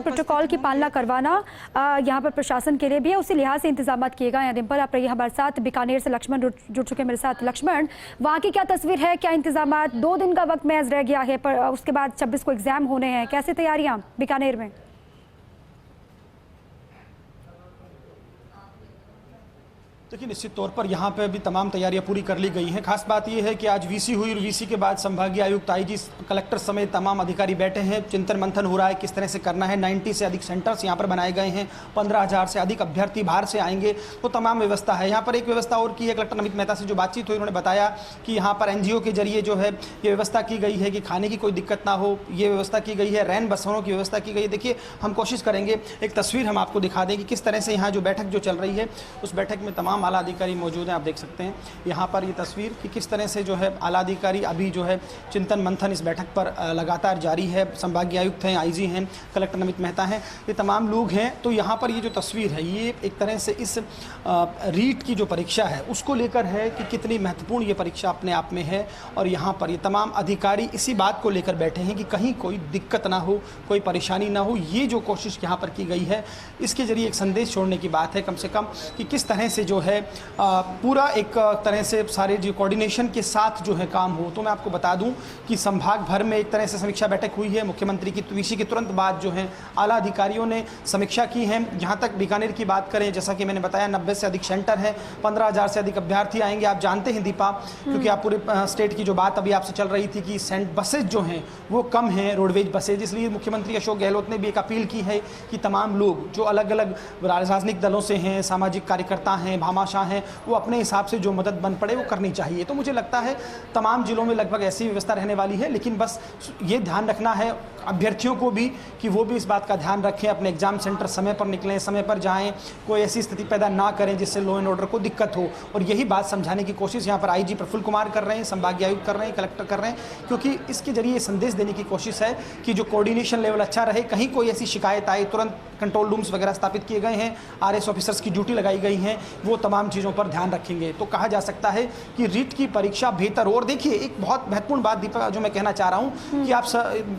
Protocol की पालना करवाना यहाँ पर प्रशासन के लिए भी है, उसी लिहाज से इंतजाम किए गए हैं। डिम्पल, आप रहिए हमारे साथ। बीकानेर से लक्ष्मण जुड़ चुके हैं मेरे साथ। लक्ष्मण, वहाँ की क्या तस्वीर है, क्या इंतजाम? 2 दिन का वक्त महज रह गया है, पर उसके बाद 26 को एग्जाम होने हैं, कैसी तैयारियां बीकानेर में? देखिए, निश्चित तौर पर यहाँ पे अभी तमाम तैयारियां पूरी कर ली गई हैं। खास बात यह है कि आज वीसी हुई और वीसी के बाद संभागीय आयुक्त, आईजी, कलेक्टर समेत तमाम अधिकारी बैठे हैं। चिंतन मंथन हो रहा है किस तरह से करना है। 90 से अधिक सेंटर्स यहाँ पर बनाए गए हैं। 15,000 से अधिक अभ्यर्थी बाहर से आएंगे, तो तमाम व्यवस्था है। यहाँ पर एक व्यवस्था और की है, कलेक्टर नमित मेहता से जो बातचीत हुई उन्होंने बताया कि यहाँ पर NGO के जरिए जो है ये व्यवस्था की गई है कि खाने की कोई दिक्कत ना हो, ये व्यवस्था की गई है। रैन बसों की व्यवस्था की गई है। देखिए, हम कोशिश करेंगे एक तस्वीर हम आपको दिखा दें कि किस तरह से यहाँ जो बैठक जो चल रही है, उस बैठक में तमाम आला अधिकारी मौजूद हैं। आप देख सकते हैं यहाँ पर ये तस्वीर कि किस तरह से जो है आला अधिकारी अभी जो है चिंतन मंथन इस बैठक पर लगातार जारी है। संभागीय आयुक्त हैं, आईजी हैं, कलेक्टर नमित मेहता हैं, ये तमाम लोग हैं। तो यहाँ पर ये जो तस्वीर है, ये एक तरह से इस रीट की जो परीक्षा है उसको लेकर है कि कितनी महत्वपूर्ण ये परीक्षा अपने आप में है। और यहाँ पर ये तमाम अधिकारी इसी बात को लेकर बैठे हैं कि कहीं कोई दिक्कत ना हो, कोई परेशानी ना हो। ये जो कोशिश यहाँ पर की गई है, इसके जरिए एक संदेश छोड़ने की बात है कम से कम कि किस तरह से जो है पूरा एक तरह से सारे जो कोऑर्डिनेशन के साथ जो है काम हो। तो मैं आपको बता दूं कि संभाग भर में एक तरह से समीक्षा बैठक हुई है। मुख्यमंत्री की वीसी के तुरंत बाद जो है आला अधिकारियों ने समीक्षा की है। जहां तक बीकानेर की बात करें, जैसा कि मैंने बताया 90 से अधिक सेंटर है, 15,000 से अधिक अभ्यर्थी आएंगे। आप जानते हैं दीपा, क्योंकि आप पूरे स्टेट की जो बात अभी आपसे चल रही थी कि बसेज जो हैं वो कम हैं, रोडवेज बसेज, इसलिए मुख्यमंत्री अशोक गहलोत ने भी एक अपील की है कि तमाम लोग जो अलग अलग राजनीतिक दलों से हैं, सामाजिक कार्यकर्ता हैं, भामाशाह हैं, वो अपने हिसाब से जो मदद बन पड़े वो करनी चाहिए। तो मुझे लगता है तमाम जिलों में लगभग ऐसी व्यवस्था रहने वाली है। लेकिन बस ये ध्यान रखना है अभ्यर्थियों को भी कि वो भी इस बात का ध्यान रखें, अपने एग्जाम सेंटर समय पर निकलें, समय पर जाएं, कोई ऐसी स्थिति पैदा ना करें जिससे लॉ एंड ऑर्डर को दिक्कत हो। और यही बात समझाने की कोशिश यहाँ पर आईजी प्रफुल्ल कुमार कर रहे हैं, संभागीय आयुक्त कर रहे हैं, कलेक्टर कर रहे हैं, क्योंकि इसके जरिए संदेश देने की कोशिश है कि जो कोऑर्डिनेशन लेवल अच्छा रहे। कहीं कोई ऐसी शिकायत आए, तुरंत कंट्रोल रूम्स वगैरह स्थापित किए गए हैं, RS ऑफिसर्स की ड्यूटी लगाई गई हैं, वो तमाम चीज़ों पर ध्यान रखेंगे। तो कहा जा सकता है कि रीट की परीक्षा बेहतर हो। और देखिए, एक बहुत महत्वपूर्ण बात दीपा जो मैं कहना चाह रहा हूँ कि आप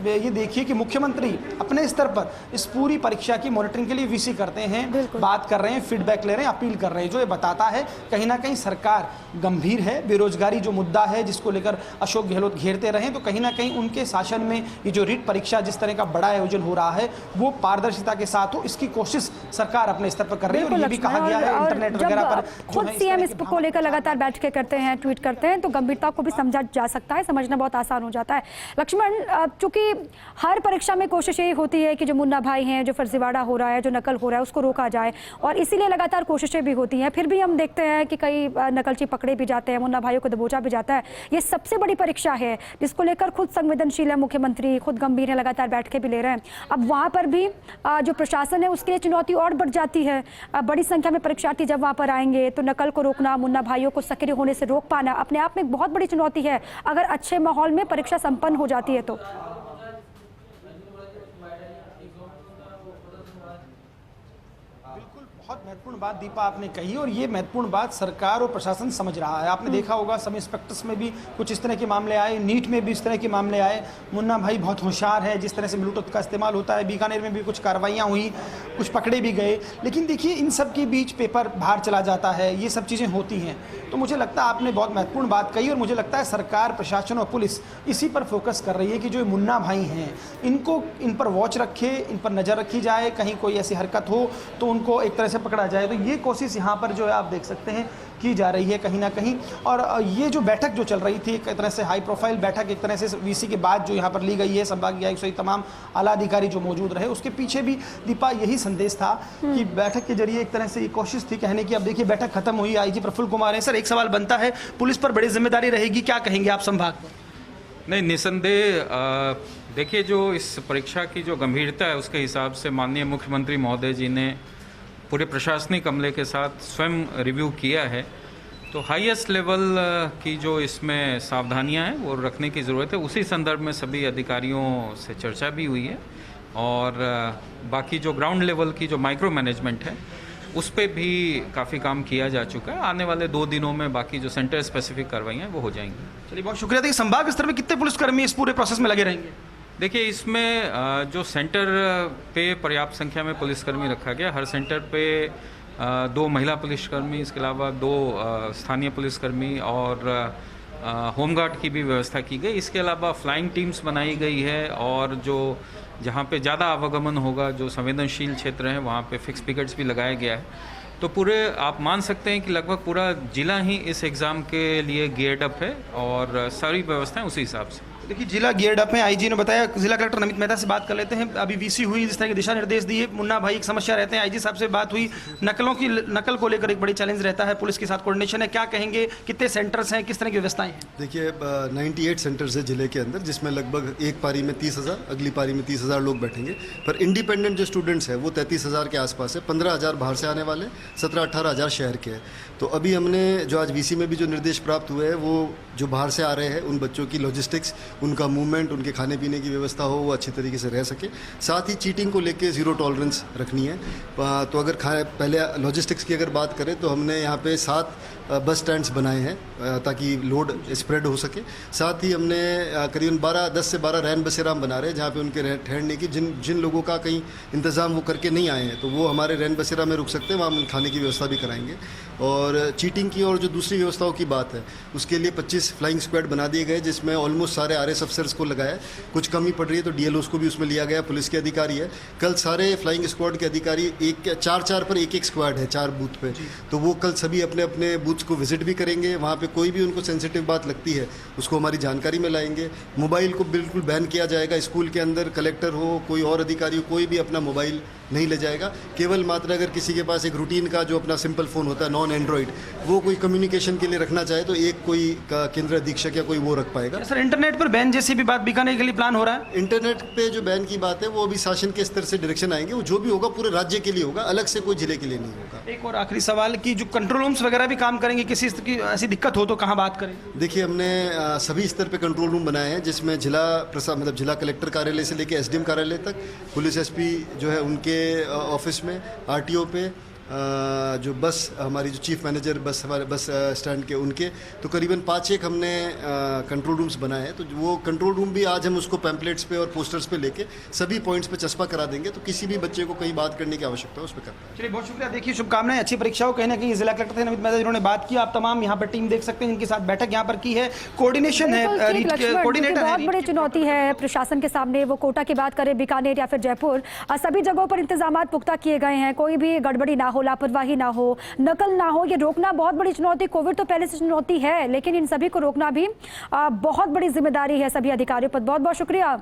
ये देखिए कि मुख्यमंत्री अपने स्तर पर इस पूरी परीक्षा की मॉनिटरिंग के लिए वीसी करते हैं, बात कर रहे हैं, फीडबैक ले रहे हैं, अपील कर रहे हैं, जो ये बताता है कहीं ना कहीं सरकार गंभीर है। बेरोजगारी जो मुद्दा है जिसको लेकर अशोक गहलोत घेरते रहे, तो कहीं ना कहीं उनके शासन में ये जो रीट परीक्षा जिस तरह का बड़ा आयोजन हो रहा है वो पारदर्शिता के साथ हो, इसकी कोशिश सरकार अपने स्तर पर कर रही है। और ये भी कहा गया है इंटरनेट वगैरह पर खुद सीएम इसको लेकर लगातार बैठकें करते हैं, ट्वीट करते हैं, तो गंभीरता को भी समझा जा सकता है, समझना बहुत आसान हो जाता है। लक्ष्मण, चूंकि हर परीक्षा में कोशिश यही होती है कि जो मुन्ना भाई हैं, जो फर्जीवाड़ा हो रहा है, जो नकल हो रहा है, उसको रोका जाए, और इसीलिए लगातार कोशिशें भी होती हैं। फिर भी हम देखते हैं कि कई नकलची पकड़े भी जाते हैं, मुन्ना भाइयों को दबोचा भी जाता है। ये सबसे बड़ी परीक्षा है जिसको लेकर खुद संवेदनशील है मुख्यमंत्री, खुद गंभीर है, लगातार बैठकें भी ले रहे हैं। अब वहाँ पर भी जो प्रशासन है उसके लिए चुनौती और बढ़ जाती है। बड़ी संख्या में परीक्षार्थी जब वहाँ पर आएंगे तो नकल को रोकना, मुन्ना भाइयों को सक्रिय होने से रोक पाना अपने आप में एक बहुत बड़ी चुनौती है, अगर अच्छे माहौल में परीक्षा संपन्न हो जाती है तो। बहुत महत्वपूर्ण बात दीपा आपने कही, और ये महत्वपूर्ण बात सरकार और प्रशासन समझ रहा है। आपने देखा होगा सब इंस्पेक्टर्स में भी कुछ इस तरह के मामले आए, नीट में भी इस तरह के मामले आए। मुन्ना भाई बहुत होशियार है, जिस तरह से ब्लूटूथ का इस्तेमाल होता है। बीकानेर में भी कुछ कार्रवाइयाँ हुई, कुछ पकड़े भी गए। लेकिन देखिए, इन सब के बीच पेपर बाहर चला जाता है, ये सब चीज़ें होती हैं। तो मुझे लगता है आपने बहुत महत्वपूर्ण बात कही, और मुझे लगता है सरकार, प्रशासन और पुलिस इसी पर फोकस कर रही है कि जो मुन्ना भाई हैं इनको, इन पर वॉच रखे, इन पर नज़र रखी जाए, कहीं कोई ऐसी हरकत हो तो उनको एक तरह से पकड़ा जाए। तो ये कोशिश यहाँ पर जो है आप देख सकते हैं की जा रही है कहीं ना कहीं। और ये जो बैठक जो चल रही थी, एक तरह से हाई प्रोफाइल बैठक, एक तरह से वीसी के बाद जो यहाँ पर ली गई है, संभागीय आयुक्त सहित तमाम आला अधिकारी जो मौजूद रहे, उसके पीछे भी दीपा यही संदेश था कि बैठक के जरिए एक तरह से ये कोशिश थी कहने की। अब देखिए बैठक खत्म हुई, आईजी प्रफुल्ल कुमार है। सर, एक सवाल बनता है, पुलिस पर बड़ी जिम्मेदारी रहेगी, क्या कहेंगे आप संभाग पर? नहीं, निसंदेह देखिए, जो इस परीक्षा की जो गंभीरता है उसके हिसाब से माननीय मुख्यमंत्री महोदय जी ने पूरे प्रशासनिक अमले के साथ स्वयं रिव्यू किया है। तो हाईएस्ट लेवल की जो इसमें सावधानियां हैं वो रखने की ज़रूरत है। उसी संदर्भ में सभी अधिकारियों से चर्चा भी हुई है, और बाकी जो ग्राउंड लेवल की जो माइक्रो मैनेजमेंट है उस पर भी काफ़ी काम किया जा चुका है। आने वाले 2 दिनों में बाकी जो सेंटर स्पेसिफिक कार्रवाइयाँ वो हो जाएंगी। चलिए, बहुत शुक्रिया। देखिए, संभाग स्तर में कितने पुलिसकर्मी इस पूरे प्रोसेस में लगे रहेंगे? देखिए, इसमें जो सेंटर पे पर्याप्त संख्या में पुलिसकर्मी रखा गया, हर सेंटर पे 2 महिला पुलिसकर्मी, इसके अलावा 2 स्थानीय पुलिसकर्मी और होमगार्ड की भी व्यवस्था की गई। इसके अलावा फ्लाइंग टीम्स बनाई गई है और जो जहाँ पे ज़्यादा आवागमन होगा, जो संवेदनशील क्षेत्र हैं, वहाँ पे फिक्स पिकेट्स भी लगाया गया है। तो पूरे आप मान सकते हैं कि लगभग पूरा जिला ही इस एग्ज़ाम के लिए गियर्ड अप है और सारी व्यवस्थाएं उसी हिसाब से। देखिए, जिला गियर्ड अप है। आईजी ने बताया। जिला कलेक्टर नमित मेहता से बात कर लेते हैं। अभी वीसी हुई, जिस तरह के दिशा निर्देश दिए, मुन्ना भाई एक समस्या रहते हैं। आईजी साहब से बात हुई, नकल को लेकर एक बड़ी चैलेंज रहता है, पुलिस के साथ कोऑर्डिनेशन है, क्या कहेंगे, कितने सेंटर्स हैं, किस तरह की व्यवस्थाएं हैं? देखिए, 98 सेंटर्स है जिले के अंदर, जिसमें लगभग एक पारी में 30,000, अगली पारी में 30,000 लोग बैठेंगे। पर इंडिपेंडेंट जो स्टूडेंट्स हैं वो 33,000 के आसपास है। 15,000 बाहर से आने वाले, 17-18,000 शहर के हैं। तो अभी हमने जो आज वीसी में भी जो निर्देश प्राप्त हुए हैं, वो जो बाहर से आ रहे हैं उन बच्चों की लॉजिस्टिक्स, उनका मूवमेंट, उनके खाने पीने की व्यवस्था हो, वो अच्छी तरीके से रह सके। साथ ही चीटिंग को लेके ज़ीरो टॉलरेंस रखनी है। तो अगर पहले लॉजिस्टिक्स की अगर बात करें तो हमने यहाँ पे 7 बस स्टैंड्स बनाए हैं ताकि लोड स्प्रेड हो सके। साथ ही हमने करीबन 10 से 12 रैन बसेराम बना रहे हैं, जहाँ पे उनके ठहरने की जिन लोगों का कहीं इंतज़ाम वो करके नहीं आए हैं तो वो हमारे रैन बसेरा में रुक सकते हैं, वहाँ हम खाने की व्यवस्था भी कराएंगे। और चीटिंग की और जो दूसरी व्यवस्थाओं की बात है, उसके लिए 25 फ्लाइंग स्क्वाड बना दिए गए, जिसमें ऑलमोस्ट सारे आरएस अफसर्स को लगाया। कुछ कमी पड़ रही है तो डीएलओस को भी उसमें लिया गया, पुलिस के अधिकारी है। कल सारे फ्लाइंग स्क्वाड के अधिकारी 4 पर एक स्क्वाड है 4 बूथ पे, तो वो कल सभी अपने अपने बूथ्स को विजिट भी करेंगे। वहाँ पे कोई भी उनको सेंसिटिव बात लगती है उसको हमारी जानकारी में लाएंगे। मोबाइल को बिल्कुल बैन किया जाएगा। स्कूल के अंदर कलेक्टर हो, कोई और अधिकारी हो, कोई भी अपना मोबाइल नहीं ले जाएगा। केवल मात्र अगर किसी के पास एक रूटीन का जो अपना सिंपल फ़ोन होता है, नॉन एंड्रॉइड, वो कोई कम्युनिकेशन के लिए रखना चाहे तो एक कोई का केंद्र अधीक्षक या कोई वो रख पाएगा। सर, इंटरनेट पर बैन जैसी भी बात बीकानेर के लिए प्लान हो रहा है? इंटरनेट पे जो बैन की बात है वो अभी शासन के स्तर से डायरेक्शन आएंगे। वो जो भी होगा पूरे राज्य के लिए होगा, अलग से कोई जिले के लिए नहीं होगा। एक और आखिरी सवाल कि जो कंट्रोल रूम्स वगैरह भी काम करेंगे, किसी की ऐसी दिक्कत हो तो कहाँ बात करें? देखिए, हमने सभी स्तर पे कंट्रोल रूम बनाए हैं, जिसमें जिला कलेक्टर कार्यालय से लेकर एसडीएम कार्यालय तक, पुलिस एसपी जो है उनके ऑफिस में, आरटीओ पे, जो बस हमारी जो चीफ मैनेजर बस स्टैंड के उनके, तो करीबन 5 हमने कंट्रोल रूम्स बनाए हैं। तो वो कंट्रोल रूम भी आज हम उसको पैम्पलेट्स पे और पोस्टर्स पे लेके सभी पॉइंट्स पे चस्पा करा देंगे, तो किसी भी बच्चे को कहीं बात करने की आवश्यकता है उस पर करना। चलिए, बहुत शुक्रिया। देखिए, शुभकामनाएं, अच्छी परीक्षा हो। कहीं ना कहीं जिला कलेक्टर थे नमित मेहता, जिन्होंने बात की। आप तमाम यहाँ पर टीम देख सकते हैं, जिनके साथ बैठक यहाँ पर की है। कोऑर्डिनेशन है, कोऑर्डिनेटर है। बहुत बड़ी चुनौती है प्रशासन के सामने। वो कोटा की बात करें, बीकानेर या फिर जयपुर, सभी जगहों पर इंतजाम पुख्ता किए गए हैं। कोई भी गड़बड़ी ना हो, लापरवाही ना हो, नकल ना हो, ये रोकना बहुत बड़ी चुनौती। कोविड तो पहले से चुनौती है, लेकिन इन सभी को रोकना भी बहुत बड़ी जिम्मेदारी है सभी अधिकारियों पर। बहुत बहुत शुक्रिया।